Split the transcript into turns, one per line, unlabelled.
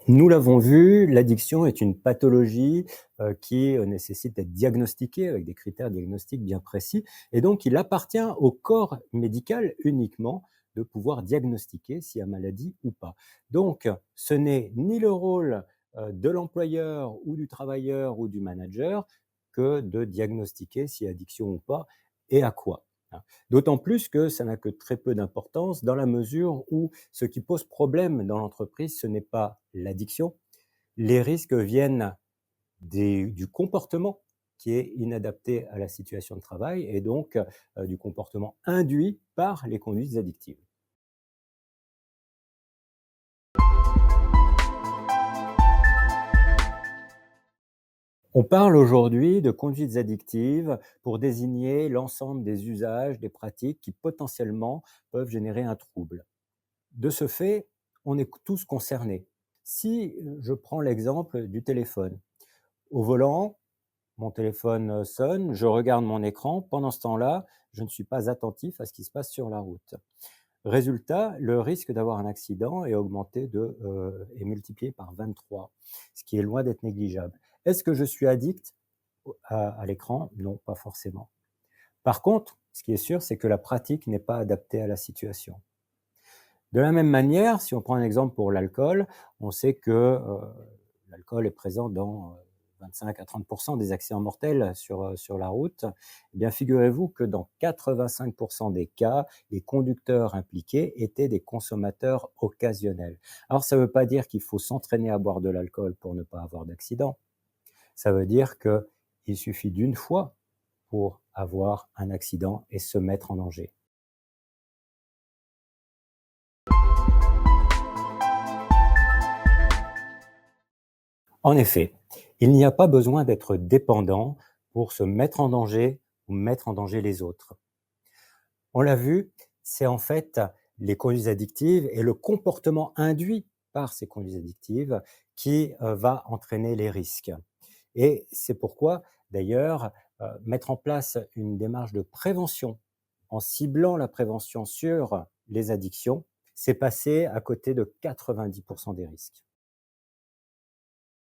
Nous l'avons vu, l'addiction est une pathologie qui nécessite d'être diagnostiquée avec des critères diagnostiques bien précis. Et donc, il appartient au corps médical uniquement de pouvoir diagnostiquer s'il y a maladie ou pas. Donc, ce n'est ni le rôle de l'employeur ou du travailleur ou du manager que de diagnostiquer s'il y a addiction ou pas et à quoi. D'autant plus que ça n'a que très peu d'importance dans la mesure où ce qui pose problème dans l'entreprise, ce n'est pas l'addiction. Les risques viennent du comportement qui est inadapté à la situation de travail et donc du comportement induit par les conduites addictives. On parle aujourd'hui de conduites addictives pour désigner l'ensemble des usages, des pratiques qui potentiellement peuvent générer un trouble. De ce fait, on est tous concernés. Si je prends l'exemple du téléphone, au volant, mon téléphone sonne, je regarde mon écran, pendant ce temps-là, je ne suis pas attentif à ce qui se passe sur la route. Résultat, le risque d'avoir un accident est est multiplié par 23, ce qui est loin d'être négligeable. Est-ce que je suis addict à l'écran? Non, pas forcément. Par contre, ce qui est sûr, c'est que la pratique n'est pas adaptée à la situation. De la même manière, si on prend un exemple pour l'alcool, on sait que l'alcool est présent dans 25 à 30 des accidents mortels sur la route. Eh bien, figurez-vous que dans 85 des cas, les conducteurs impliqués étaient des consommateurs occasionnels. Alors, ça ne veut pas dire qu'il faut s'entraîner à boire de l'alcool pour ne pas avoir d'accident. Ça veut dire qu'il suffit d'une fois pour avoir un accident et se mettre en danger. En effet, il n'y a pas besoin d'être dépendant pour se mettre en danger ou mettre en danger les autres. On l'a vu, c'est en fait les conduites addictives et le comportement induit par ces conduites addictives qui va entraîner les risques. Et c'est pourquoi, d'ailleurs, mettre en place une démarche de prévention en ciblant la prévention sur les addictions, c'est passer à côté de 90% des risques.